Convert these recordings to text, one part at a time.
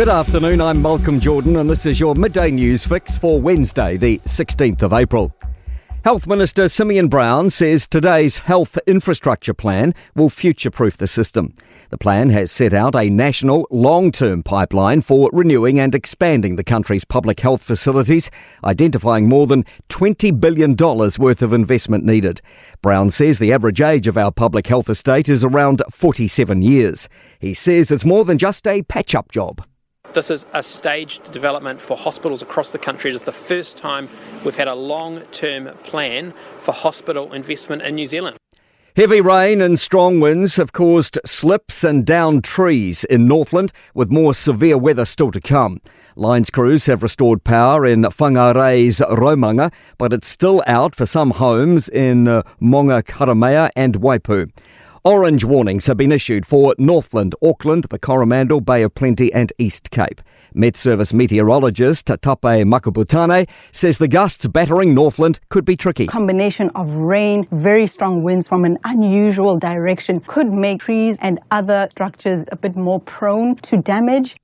Good afternoon, I'm Malcolm Jordan and this is your midday news fix for Wednesday, the 16th of April. Health Minister Simeon Brown says today's health infrastructure plan will future-proof the system. The plan has set out a national long-term pipeline for renewing and expanding the country's public health facilities, identifying more than $20 billion worth of investment needed. Brown says the average age of our public health estate is around 47 years. He says it's more than just a patch-up job. This is a staged development for hospitals across the country. It is the first time we've had a long-term plan for hospital investment in New Zealand. Heavy rain and strong winds have caused slips and downed trees in Northland, with more severe weather still to come. Lines crews have restored power in Whangarei's Raumanga, but it's still out for some homes in Monga Karamea and Waipu. Orange warnings have been issued for Northland, Auckland, the Coromandel, Bay of Plenty and East Cape. Met Service meteorologist Tape Makuputane says the gusts battering Northland could be tricky. Combination of rain, very strong winds from an unusual direction could make trees and other structures a bit more prone to damage.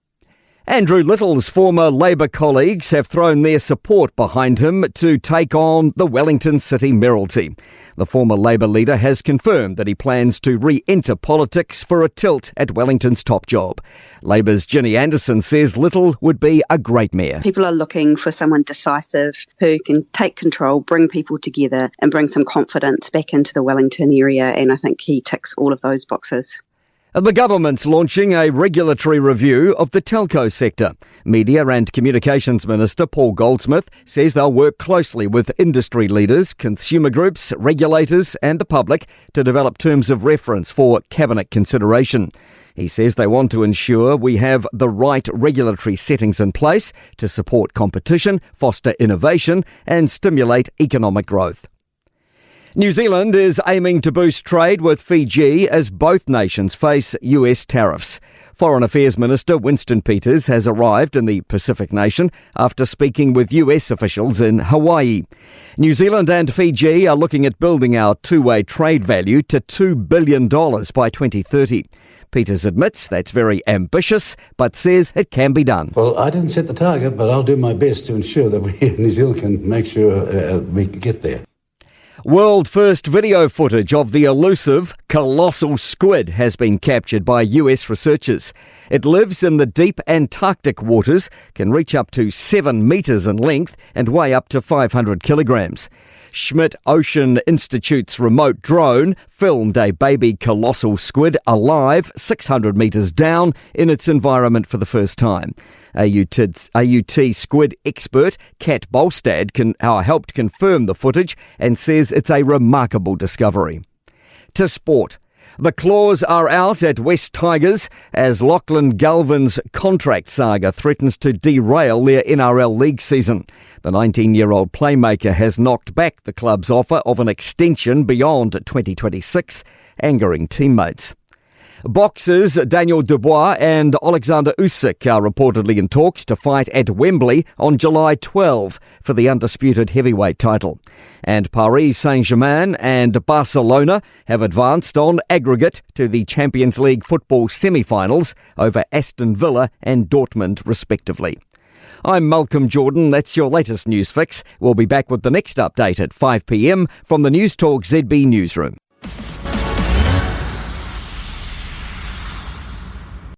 Andrew Little's former Labour colleagues have thrown their support behind him to take on the Wellington City Mayoralty. The former Labour leader has confirmed that he plans to re-enter politics for a tilt at Wellington's top job. Labour's Ginny Anderson says Little would be a great mayor. People are looking for someone decisive who can take control, bring people together and bring some confidence back into the Wellington area, and I think he ticks all of those boxes. The government's launching a regulatory review of the telco sector. Media and Communications Minister Paul Goldsmith says they'll work closely with industry leaders, consumer groups, regulators and the public to develop terms of reference for cabinet consideration. He says they want to ensure we have the right regulatory settings in place to support competition, foster innovation and stimulate economic growth. New Zealand is aiming to boost trade with Fiji as both nations face US tariffs. Foreign Affairs Minister Winston Peters has arrived in the Pacific nation after speaking with US officials in Hawaii. New Zealand and Fiji are looking at building our two-way trade value to $2 billion by 2030. Peters admits that's very ambitious, but says it can be done. Well, I didn't set the target, but I'll do my best to ensure that we in New Zealand can make sure we can get there. World first video footage of the elusive colossal squid has been captured by US researchers. It lives in the deep Antarctic waters, can reach up to 7 metres in length and weigh up to 500 kilograms. Schmidt Ocean Institute's remote drone filmed a baby colossal squid alive 600 metres down in its environment for the first time. AUT squid expert Kat Bolstad helped confirm the footage and says it's a remarkable discovery. To sport. The claws are out at West Tigers as Lachlan Galvin's contract saga threatens to derail their NRL League season. The 19-year-old playmaker has knocked back the club's offer of an extension beyond 2026, angering teammates. Boxers Daniel Dubois and Alexander Usyk are reportedly in talks to fight at Wembley on July 12 for the undisputed heavyweight title. And Paris Saint-Germain and Barcelona have advanced on aggregate to the Champions League football semi-finals over Aston Villa and Dortmund respectively. I'm Malcolm Jordan. That's your latest news fix. We'll be back with the next update at 5 p.m. from the Newstalk ZB newsroom.